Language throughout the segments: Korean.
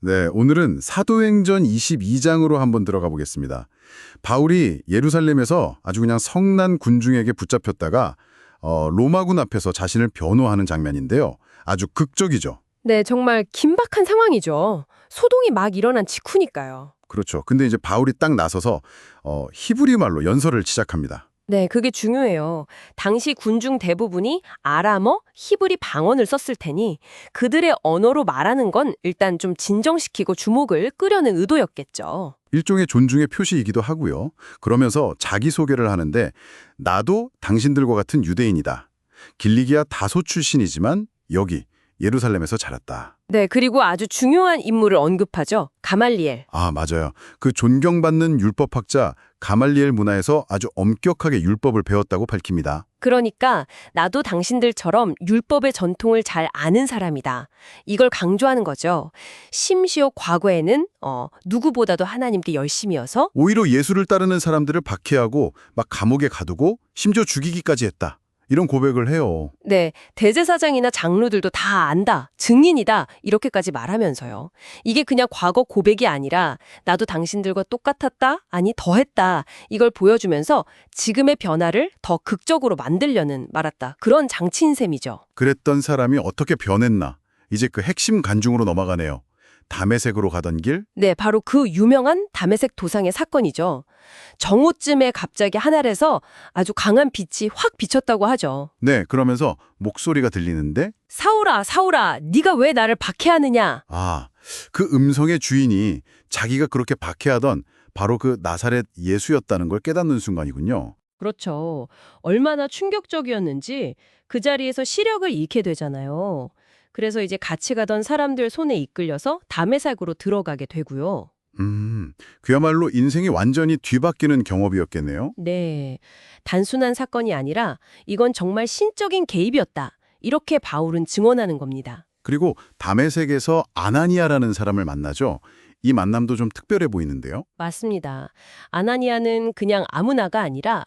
네, 오늘은 사도행전 22장으로 한번 들어가 보겠습니다. 바울이 예루살렘에서 아주 그냥 성난 군중에게 붙잡혔다가 로마군 앞에서 자신을 변호하는 장면인데요. 아주 극적이죠. 네, 정말 긴박한 상황이죠. 소동이 막 일어난 직후니까요. 그렇죠. 근데 이제 바울이 딱 나서서 히브리 말로 연설을 시작합니다. 네, 그게 중요해요. 당시 군중 대부분이 아람어, 히브리 방언을 썼을 테니 그들의 언어로 말하는 건 일단 좀 진정시키고 주목을 끄려는 의도였겠죠. 일종의 존중의 표시이기도 하고요. 그러면서 자기소개를 하는데 나도 당신들과 같은 유대인이다. 길리기아 다소 출신이지만 여기 예루살렘에서 자랐다. 네, 그리고 아주 중요한 인물을 언급하죠. 가말리엘. 아, 맞아요. 그 존경받는 율법학자 가말리엘 문화에서 아주 엄격하게 율법을 배웠다고 밝힙니다. 그러니까 나도 당신들처럼 율법의 전통을 잘 아는 사람이다. 이걸 강조하는 거죠. 심지어 과거에는 누구보다도 하나님께 열심이어서 오히려 예수를 따르는 사람들을 박해하고 막 감옥에 가두고 심지어 죽이기까지 했다. 이런 고백을 해요. 네, 대제사장이나 장로들도 다 안다, 증인이다 이렇게까지 말하면서요. 이게 그냥 과거 고백이 아니라 나도 당신들과 똑같았다, 아니 더했다 이걸 보여주면서 지금의 변화를 더 극적으로 만들려는 말았다. 그런 장치인 셈이죠. 그랬던 사람이 어떻게 변했나. 이제 그 핵심 간중으로 넘어가네요. 다메섹으로 가던 길? 네, 바로 그 유명한 다메섹 도상의 사건이죠. 정오쯤에 갑자기 하늘에서 아주 강한 빛이 확 비쳤다고 하죠. 네, 그러면서 목소리가 들리는데 사울아, 사울아, 네가 왜 나를 박해하느냐? 아, 그 음성의 주인이 자기가 그렇게 박해하던 바로 그 나사렛 예수였다는 걸 깨닫는 순간이군요. 그렇죠. 얼마나 충격적이었는지 그 자리에서 시력을 잃게 되잖아요. 그래서 이제 같이 가던 사람들 손에 이끌려서 다메섹으로 들어가게 되고요. 그야말로 인생이 완전히 뒤바뀌는 경험이었겠네요. 네, 단순한 사건이 아니라 이건 정말 신적인 개입이었다. 이렇게 바울은 증언하는 겁니다. 그리고 다메섹에서 아나니아라는 사람을 만나죠. 이 만남도 좀 특별해 보이는데요. 맞습니다. 아나니아는 그냥 아무나가 아니라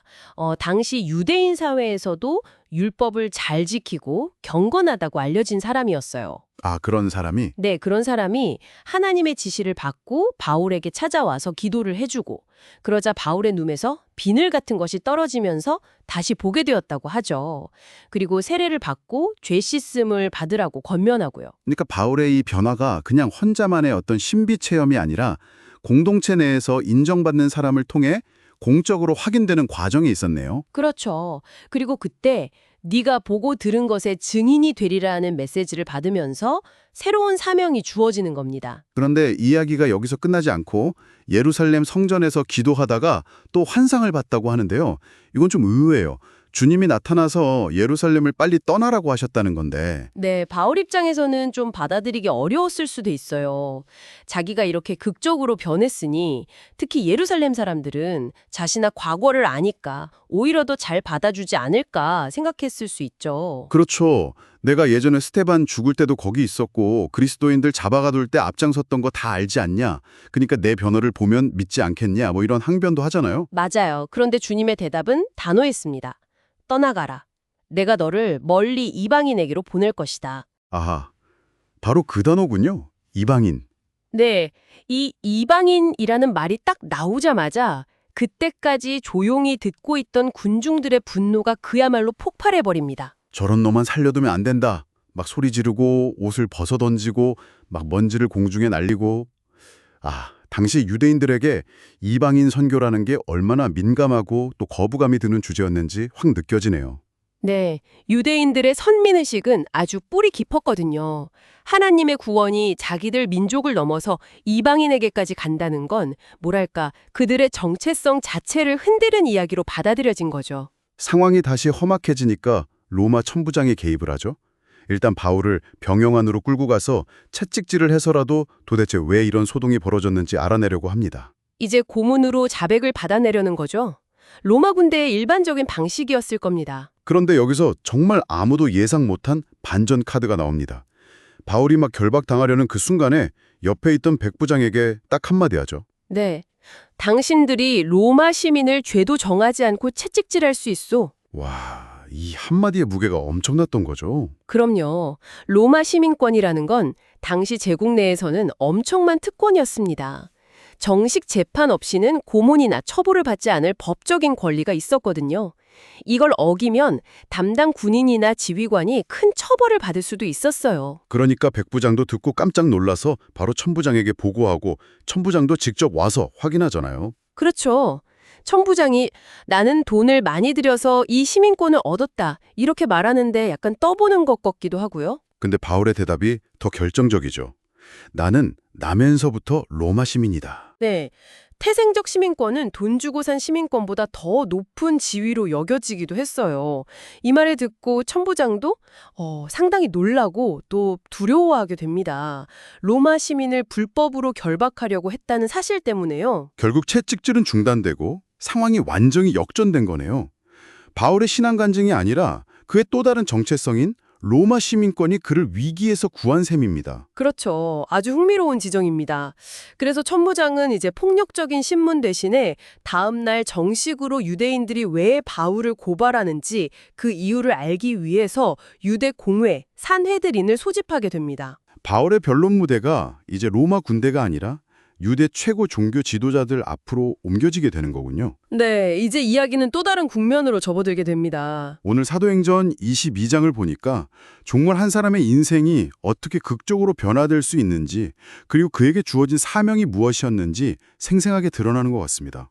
당시 유대인 사회에서도 율법을 잘 지키고 경건하다고 알려진 사람이었어요. 아, 그런 사람이? 네, 그런 사람이 하나님의 지시를 받고 바울에게 찾아와서 기도를 해주고 그러자 바울의 눈에서 비늘 같은 것이 떨어지면서 다시 보게 되었다고 하죠. 그리고 세례를 받고 죄 씻음을 받으라고 권면하고요. 그러니까 바울의 이 변화가 그냥 혼자만의 어떤 신비 체험이 아니라 공동체 내에서 인정받는 사람을 통해 공적으로 확인되는 과정이 있었네요. 그렇죠. 그리고 그때 네가 보고 들은 것의 증인이 되리라는 메시지를 받으면서 새로운 사명이 주어지는 겁니다. 그런데 이야기가 여기서 끝나지 않고 예루살렘 성전에서 기도하다가 또 환상을 봤다고 하는데요. 이건 좀 의외예요. 주님이 나타나서 예루살렘을 빨리 떠나라고 하셨다는 건데. 네, 바울 입장에서는 좀 받아들이기 어려웠을 수도 있어요. 자기가 이렇게 극적으로 변했으니 특히 예루살렘 사람들은 자신의 과거를 아니까 오히려 더 잘 받아주지 않을까 생각했을 수 있죠. 그렇죠. 내가 예전에 스테반 죽을 때도 거기 있었고 그리스도인들 잡아가둘 때 앞장섰던 거 다 알지 않냐. 그러니까 내 변호를 보면 믿지 않겠냐. 뭐 이런 항변도 하잖아요. 맞아요. 그런데 주님의 대답은 단호했습니다. 떠나가라. 내가 너를 멀리 이방인에게로 보낼 것이다. 아하, 바로 그 단어군요. 이방인. 네, 이 이방인이라는 말이 딱 나오자마자 그때까지 조용히 듣고 있던 군중들의 분노가 그야말로 폭발해버립니다. 저런 놈만 살려두면 안 된다. 막 소리 지르고 옷을 벗어던지고 막 먼지를 공중에 날리고. 아, 당시 유대인들에게 이방인 선교라는 게 얼마나 민감하고 또 거부감이 드는 주제였는지 확 느껴지네요. 네, 유대인들의 선민의식은 아주 뿌리 깊었거든요. 하나님의 구원이 자기들 민족을 넘어서 이방인에게까지 간다는 건 뭐랄까 그들의 정체성 자체를 흔드는 이야기로 받아들여진 거죠. 상황이 다시 험악해지니까 로마 천부장이 개입을 하죠. 일단 바울을 병영 안으로 끌고 가서 채찍질을 해서라도 도대체 왜 이런 소동이 벌어졌는지 알아내려고 합니다. 이제 고문으로 자백을 받아내려는 거죠. 로마 군대의 일반적인 방식이었을 겁니다. 그런데 여기서 정말 아무도 예상 못한 반전 카드가 나옵니다. 바울이 막 결박당하려는 그 순간에 옆에 있던 백부장에게 딱 한마디 하죠. 네, 당신들이 로마 시민을 죄도 정하지 않고 채찍질할 수 있어. 와, 이 한마디의 무게가 엄청났던 거죠. 그럼요. 로마 시민권이라는 건 당시 제국 내에서는 엄청난 특권이었습니다. 정식 재판 없이는 고문이나 처벌을 받지 않을 법적인 권리가 있었거든요. 이걸 어기면 담당 군인이나 지휘관이 큰 처벌을 받을 수도 있었어요. 그러니까 백부장도 듣고 깜짝 놀라서 바로 천부장에게 보고하고 천부장도 직접 와서 확인하잖아요. 그렇죠. 천부장이 나는 돈을 많이 들여서 이 시민권을 얻었다 이렇게 말하는데 약간 떠보는 것 같기도 하고요. 근데 바울의 대답이 더 결정적이죠. 나는 나면서부터 로마 시민이다. 네. 태생적 시민권은 돈 주고 산 시민권보다 더 높은 지위로 여겨지기도 했어요. 이 말을 듣고 천부장도 상당히 놀라고 또 두려워하게 됩니다. 로마 시민을 불법으로 결박하려고 했다는 사실 때문에요. 결국 채찍질은 중단되고 상황이 완전히 역전된 거네요. 바울의 신앙 간증이 아니라 그의 또 다른 정체성인 로마 시민권이 그를 위기에서 구한 셈입니다. 그렇죠. 아주 흥미로운 지적입니다. 그래서 천부장은 이제 폭력적인 신문 대신에 다음 날 정식으로 유대인들이 왜 바울을 고발하는지 그 이유를 알기 위해서 유대 공회, 산헤드린을 소집하게 됩니다. 바울의 변론 무대가 이제 로마 군대가 아니라 유대 최고 종교 지도자들 앞으로 옮겨지게 되는 거군요. 네, 이제 이야기는 또 다른 국면으로 접어들게 됩니다. 오늘 사도행전 22장을 보니까 정말 한 사람의 인생이 어떻게 극적으로 변화될 수 있는지, 그리고 그에게 주어진 사명이 무엇이었는지 생생하게 드러나는 것 같습니다.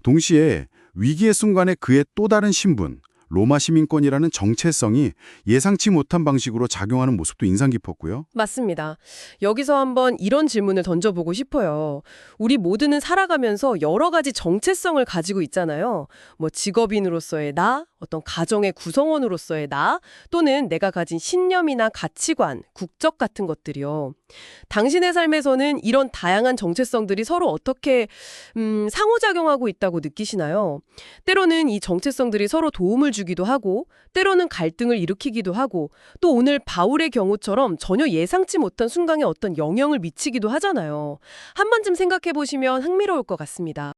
동시에 위기의 순간에 그의 또 다른 신분, 로마 시민권이라는 정체성이 예상치 못한 방식으로 작용하는 모습도 인상 깊었고요. 맞습니다. 여기서 한번 이런 질문을 던져보고 싶어요. 우리 모두는 살아가면서 여러 가지 정체성을 가지고 있잖아요. 뭐 직업인으로서의 나, 어떤 가정의 구성원으로서의 나, 또는 내가 가진 신념이나 가치관, 국적 같은 것들이요. 당신의 삶에서는 이런 다양한 정체성들이 서로 어떻게 상호작용하고 있다고 느끼시나요? 때로는 이 정체성들이 서로 도움을 주기도 하고, 때로는 갈등을 일으키기도 하고, 또 오늘 바울의 경우처럼 전혀 예상치 못한 순간에 어떤 영향을 미치기도 하잖아요. 한 번쯤 생각해 보시면 흥미로울 것 같습니다.